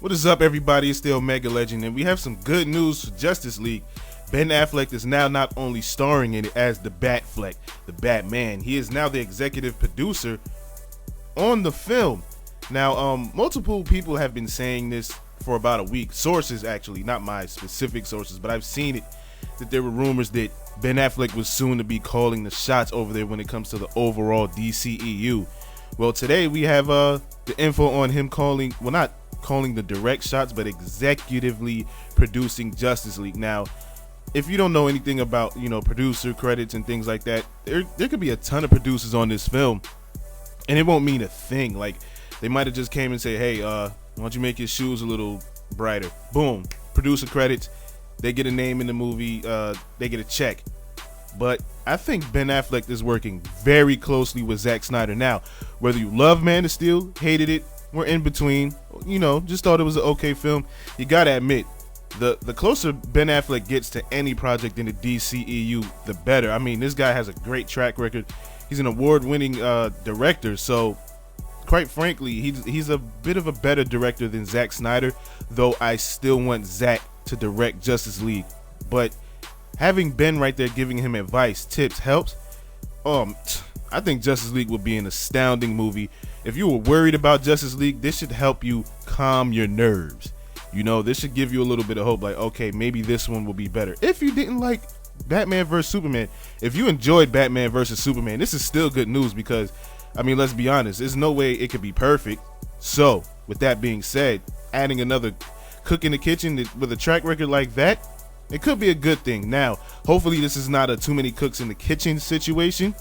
What is up, everybody? It's the Omega Legend, and we have some good news for Justice League. Ben Affleck is now not only starring in it as the Batfleck, the Batman, he is now the executive producer on the film. Now, multiple people have been saying this for about a week. Sources, actually, not my specific sources, but I've seen it, that there were rumors that Ben Affleck was soon to be calling the shots over there when it comes to the overall DCEU. Well, today we have the info on him calling, well, not calling the direct shots, but executively producing Justice League. Now, if you don't know anything about, producer credits and things like that, there could be a ton of producers on this film, and it won't mean a thing. Like, they might have just came and say, hey, why don't you make your shoes a little brighter? Boom, producer credits. They get a name in the movie, they get a check. But I think Ben Affleck is working very closely with Zack Snyder. Now, whether you love Man of Steel, hated it, or in between, just thought it was an okay film, you gotta admit, the closer Ben Affleck gets to any project in the DCEU, the better. I mean, this guy has a great track record. He's an award-winning director, so quite frankly, he's a bit of a better director than Zack Snyder, though I still want Zack to direct Justice League. But having Ben right there giving him advice, tips, helps. I think Justice League will be an astounding movie. If you were worried about Justice League, this should help you calm your nerves. This should give you a little bit of hope, like, okay, maybe this one will be better. If you didn't like Batman vs. Superman, if you enjoyed Batman vs. Superman, this is still good news because, I mean, let's be honest, there's no way it could be perfect. So, with that being said, adding another cook in the kitchen with a track record like that, it could be a good thing. Now, hopefully this is not a too many cooks in the kitchen situation,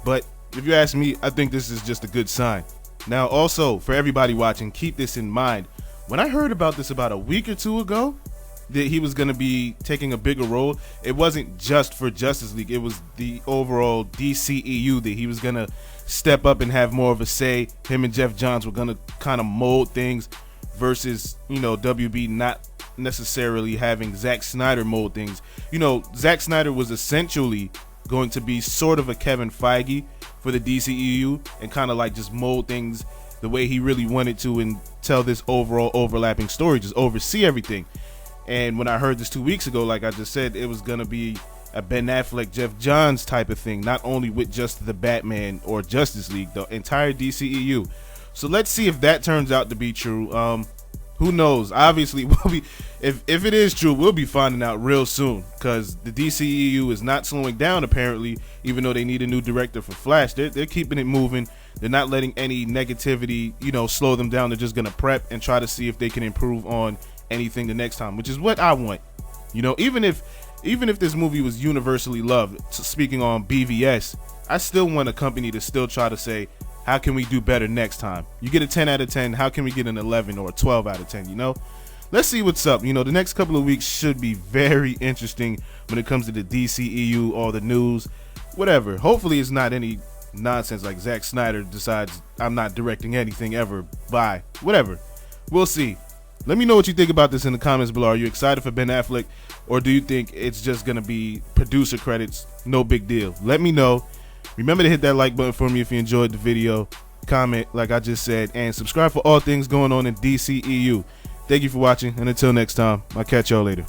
but if you ask me, I think this is just a good sign. Now, also, for everybody watching, keep this in mind. When I heard about this about a week or two ago, that he was going to be taking a bigger role, it wasn't just for Justice League. It was the overall DCEU that he was going to step up and have more of a say. Him and Jeff Johns were going to kind of mold things versus, WB not necessarily having Zack Snyder mold things. Zack Snyder was essentially going to be sort of a Kevin Feige for the DCEU and kind of like just mold things the way he really wanted to and tell this overall overlapping story, just oversee everything. And when I heard this 2 weeks ago, like I just said, it was going to be a Ben Affleck, Jeff Johns type of thing, not only with just the Batman or Justice League, the entire DCEU. So let's see if that turns out to be true. Who knows? Obviously, if it is true, we'll be finding out real soon, because the DCEU is not slowing down apparently. Even though they need a new director for Flash, they're keeping it moving. They're not letting any negativity, slow them down. They're just gonna prep and try to see if they can improve on anything the next time, which is what I want. Even if this movie was universally loved, speaking on BVS, I still want a company to still try to say, how can we do better next time? You get a 10 out of 10, how can we get an 11 or a 12 out of 10, Let's see what's up. The next couple of weeks should be very interesting when it comes to the DCEU or the news, whatever. Hopefully it's not any nonsense like Zack Snyder decides I'm not directing anything ever. Bye. Whatever. We'll see. Let me know what you think about this in the comments below. Are you excited for Ben Affleck, or do you think it's just going to be producer credits? No big deal. Let me know. Remember to hit that like button for me if you enjoyed the video, comment like I just said, and subscribe for all things going on in DCEU. Thank you for watching, and until next time, I'll catch y'all later.